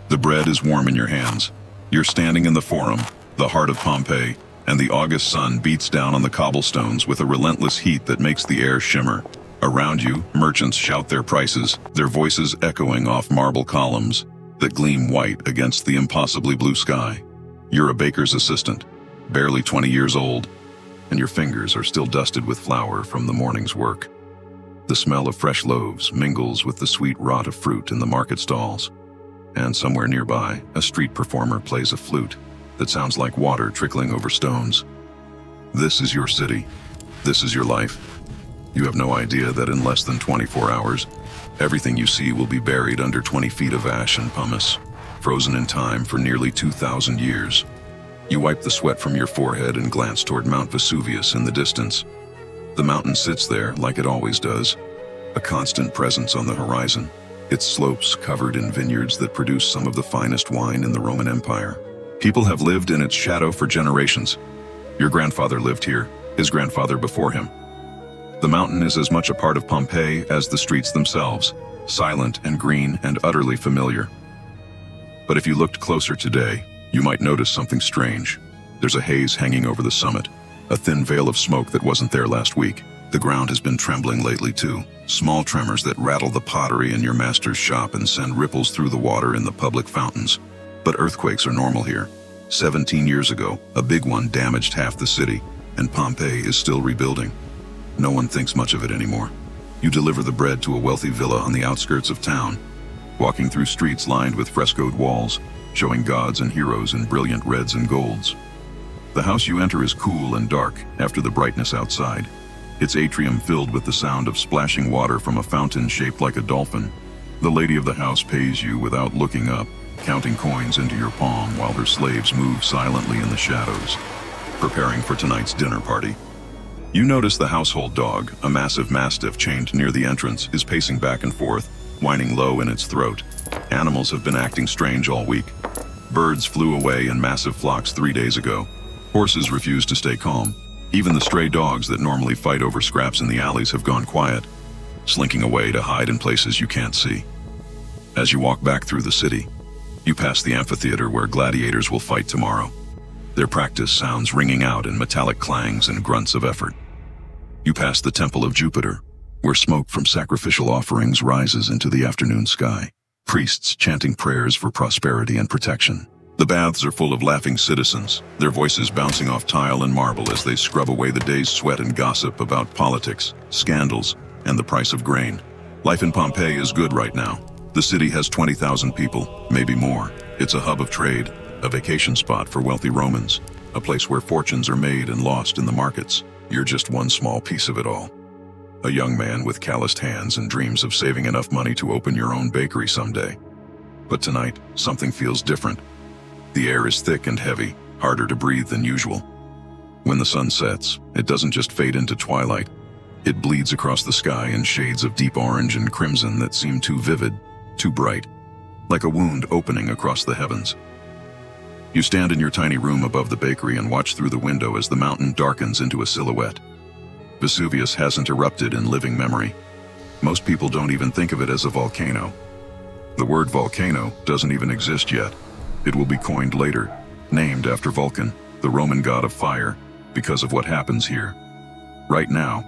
The bread is warm in your hands. You're standing in the Forum, the heart of Pompeii, and the August sun beats down on the cobblestones with a relentless heat that makes the air shimmer. Around you, merchants shout their prices, their voices echoing off marble columns that gleam white against the impossibly blue sky. You're a baker's assistant, barely 20 years old, and your fingers are still dusted with flour from the morning's work. The smell of fresh loaves mingles with the sweet rot of fruit in the market stalls. And somewhere nearby, a street performer plays a flute that sounds like water trickling over stones. This is your city. This is your life. You have no idea that in less than 24 hours, everything you see will be buried under 20 feet of ash and pumice, frozen in time for nearly 2,000 years. You wipe the sweat from your forehead and glance toward Mount Vesuvius in the distance. The mountain sits there like it always does, a constant presence on the horizon, its slopes covered in vineyards that produce some of the finest wine in the Roman Empire. People have lived in its shadow for generations. Your grandfather lived here, his grandfather before him. The mountain is as much a part of Pompeii as the streets themselves, silent and green and utterly familiar. But if you looked closer today, you might notice something strange. There's a haze hanging over the summit, a thin veil of smoke that wasn't there last week. The ground has been trembling lately too, small tremors that rattle the pottery in your master's shop and send ripples through the water in the public fountains. But earthquakes are normal here. 17 years ago, a big one damaged half the city, and Pompeii is still rebuilding. No one thinks much of it anymore. You deliver the bread to a wealthy villa on the outskirts of town, walking through streets lined with frescoed walls, showing gods and heroes in brilliant reds and golds. The house you enter is cool and dark after the brightness outside, its atrium filled with the sound of splashing water from a fountain shaped like a dolphin. The lady of the house pays you without looking up, counting coins into your palm while her slaves move silently in the shadows, preparing for tonight's dinner party. You notice the household dog, a massive mastiff chained near the entrance, is pacing back and forth, whining low in its throat. Animals have been acting strange all week. Birds flew away in massive flocks 3 days ago. Horses refuse to stay calm. Even the stray dogs that normally fight over scraps in the alleys have gone quiet, slinking away to hide in places you can't see. As you walk back through the city, you pass the amphitheater where gladiators will fight tomorrow, their practice sounds ringing out in metallic clangs and grunts of effort. You pass the Temple of Jupiter, where smoke from sacrificial offerings rises into the afternoon sky, priests chanting prayers for prosperity and protection. The baths are full of laughing citizens, their voices bouncing off tile and marble as they scrub away the day's sweat and gossip about politics, scandals, and the price of grain. Life in Pompeii is good right now. The city has 20,000 people, maybe more. It's a hub of trade, a vacation spot for wealthy Romans, a place where fortunes are made and lost in the markets. You're just one small piece of it all. A young man with calloused hands and dreams of saving enough money to open your own bakery someday. But tonight, something feels different. The air is thick and heavy, harder to breathe than usual. When the sun sets, it doesn't just fade into twilight. It bleeds across the sky in shades of deep orange and crimson that seem too vivid, too bright, like a wound opening across the heavens. You stand in your tiny room above the bakery and watch through the window as the mountain darkens into a silhouette. Vesuvius hasn't erupted in living memory. Most people don't even think of it as a volcano. The word volcano doesn't even exist yet. It will be coined later, named after Vulcan, the Roman god of fire, because of what happens here. Right now,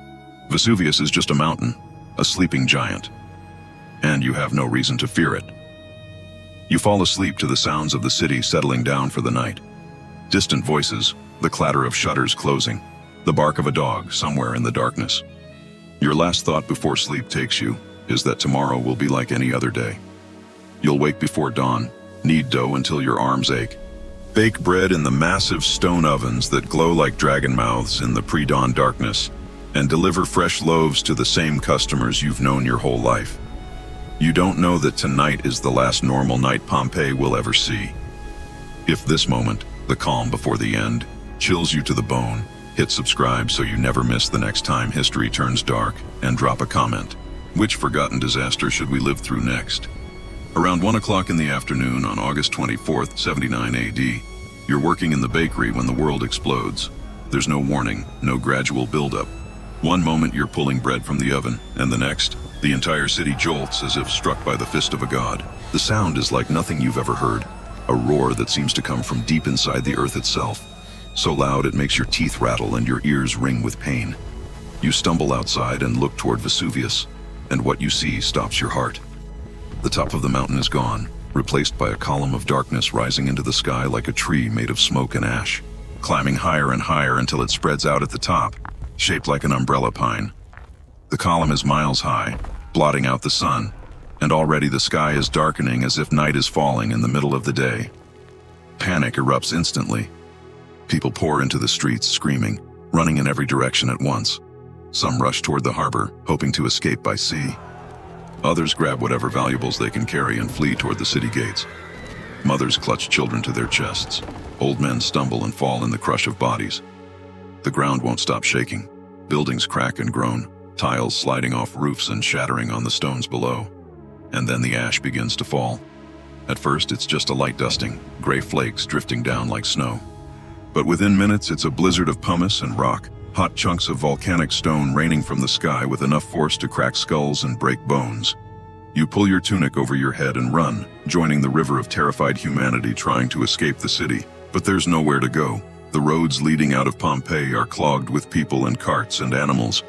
Vesuvius is just a mountain, a sleeping giant. And you have no reason to fear it. You fall asleep to the sounds of the city settling down for the night. Distant voices, the clatter of shutters closing, the bark of a dog somewhere in the darkness. Your last thought before sleep takes you is that tomorrow will be like any other day. You'll wake before dawn, knead dough until your arms ache, bake bread in the massive stone ovens that glow like dragon mouths in the pre-dawn darkness, and deliver fresh loaves to the same customers you've known your whole life. You don't know that tonight is the last normal night Pompeii will ever see. If this moment, the calm before the end, chills you to the bone, hit subscribe so you never miss the next time history turns dark, and drop a comment. Which forgotten disaster should we live through next? Around 1 o'clock in the afternoon on August 24th, 79 AD, you're working in the bakery when the world explodes. There's no warning, no gradual buildup. One moment you're pulling bread from the oven, and the next, The entire city jolts as if struck by the fist of a god. The sound is like nothing you've ever heard, a roar that seems to come from deep inside the earth itself, so loud it makes your teeth rattle and your ears ring with pain. You stumble outside and look toward Vesuvius, and what you see stops your heart. The top of the mountain is gone, replaced by a column of darkness rising into the sky like a tree made of smoke and ash, climbing higher and higher until it spreads out at the top, shaped like an umbrella pine. The column is miles high, blotting out the sun, and already the sky is darkening as if night is falling in the middle of the day. Panic erupts instantly. People pour into the streets screaming, running in every direction at once. Some rush toward the harbor, hoping to escape by sea. Others grab whatever valuables they can carry and flee toward the city gates. Mothers clutch children to their chests. Old men stumble and fall in the crush of bodies. The ground won't stop shaking. Buildings crack and groan, tiles sliding off roofs and shattering on the stones below. And then the ash begins to fall. At first, it's just a light dusting, gray flakes drifting down like snow. But within minutes, it's a blizzard of pumice and rock, hot chunks of volcanic stone raining from the sky with enough force to crack skulls and break bones. You pull your tunic over your head and run, joining the river of terrified humanity trying to escape the city. But there's nowhere to go. The roads leading out of Pompeii are clogged with people and carts and animals,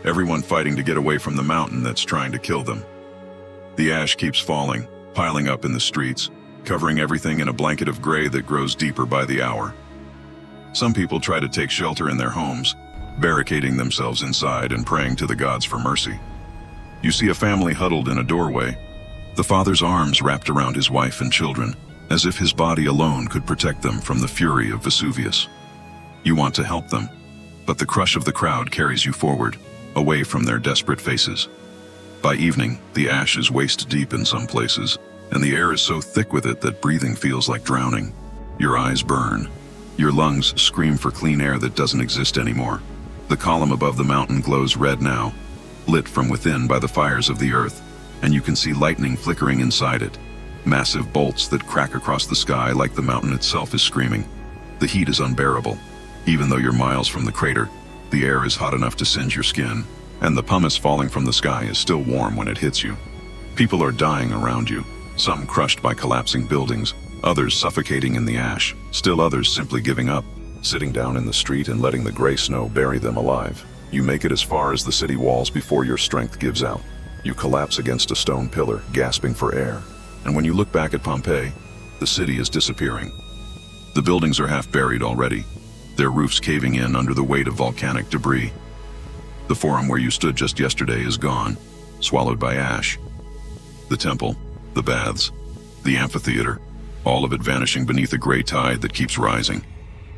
everyone fighting to get away from the mountain that's trying to kill them. The ash keeps falling, piling up in the streets, covering everything in a blanket of gray that grows deeper by the hour. Some people try to take shelter in their homes, barricading themselves inside and praying to the gods for mercy. You see a family huddled in a doorway, the father's arms wrapped around his wife and children, as if his body alone could protect them from the fury of Vesuvius. You want to help them, but the crush of the crowd carries you forward, away from their desperate faces. By evening, the ash is waist deep in some places, and the air is so thick with it that breathing feels like drowning. Your eyes burn. Your lungs scream for clean air that doesn't exist anymore. The column above the mountain glows red now, lit from within by the fires of the earth, and you can see lightning flickering inside it. Massive bolts that crack across the sky like the mountain itself is screaming. The heat is unbearable. Even though you're miles from the crater, the air is hot enough to singe your skin, and the pumice falling from the sky is still warm when it hits you. People are dying around you, some crushed by collapsing buildings, others suffocating in the ash, still others simply giving up, sitting down in the street and letting the gray snow bury them alive. You make it as far as the city walls before your strength gives out. You collapse against a stone pillar, gasping for air. And when you look back at Pompeii, the city is disappearing. The buildings are half buried already, their roofs caving in under the weight of volcanic debris. The forum where you stood just yesterday is gone, swallowed by ash. The temple, the baths, the amphitheater, all of it vanishing beneath a gray tide that keeps rising.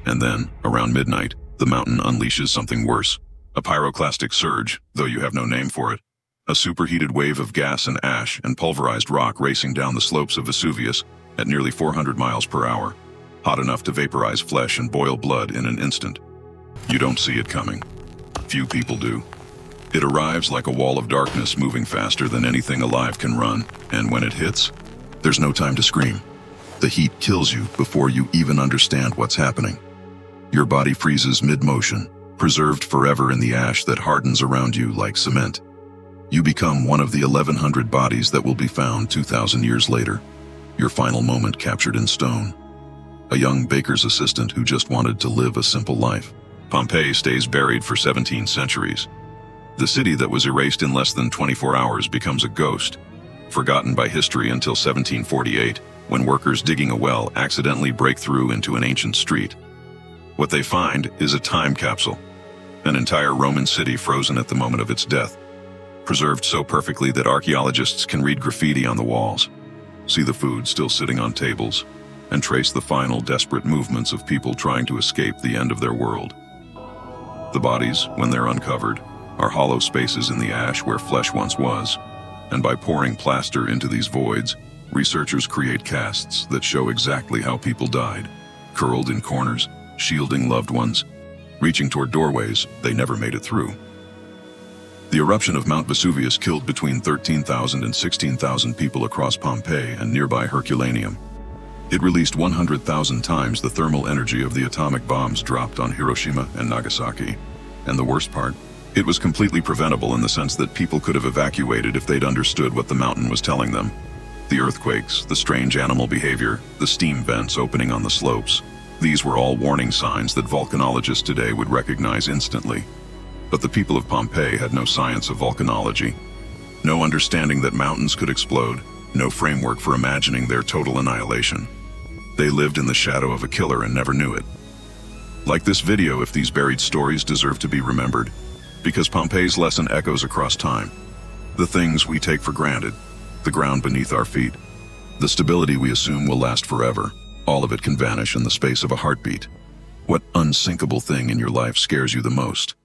And then, around midnight, the mountain unleashes something worse. A pyroclastic surge, though you have no name for it. A superheated wave of gas and ash and pulverized rock racing down the slopes of Vesuvius at nearly 400 miles per hour, hot enough to vaporize flesh and boil blood in an instant. You don't see it coming. Few people do. It arrives like a wall of darkness moving faster than anything alive can run, and when it hits, there's no time to scream. The heat kills you before you even understand what's happening. Your body freezes mid-motion, preserved forever in the ash that hardens around you like cement. You become one of the 1,100 bodies that will be found 2,000 years later, your final moment captured in stone. A young baker's assistant who just wanted to live a simple life. Pompeii stays buried for 17 centuries. The city that was erased in less than 24 hours becomes a ghost, forgotten by history until 1748, when workers digging a well accidentally break through into an ancient street. What they find is a time capsule, an entire Roman city frozen at the moment of its death, preserved so perfectly that archaeologists can read graffiti on the walls, see the food still sitting on tables, and trace the final desperate movements of people trying to escape the end of their world. The bodies, when they're uncovered, are hollow spaces in the ash where flesh once was, and by pouring plaster into these voids, researchers create casts that show exactly how people died, curled in corners, shielding loved ones, reaching toward doorways they never made it through. The eruption of Mount Vesuvius killed between 13,000 and 16,000 people across Pompeii and nearby Herculaneum. It released 100,000 times the thermal energy of the atomic bombs dropped on Hiroshima and Nagasaki. And the worst part, It was completely preventable in the sense that people could have evacuated if they'd understood what the mountain was telling them. The earthquakes, the strange animal behavior, the steam vents opening on the slopes. These were all warning signs that volcanologists today would recognize instantly. But the people of Pompeii had no science of volcanology, no understanding that mountains could explode, no framework for imagining their total annihilation. They lived in the shadow of a killer and never knew it. Like this video, if these buried stories deserve to be remembered, because Pompeii's lesson echoes across time. The things we take for granted, the ground beneath our feet, the stability we assume will last forever, all of it can vanish in the space of a heartbeat. What unsinkable thing in your life scares you the most?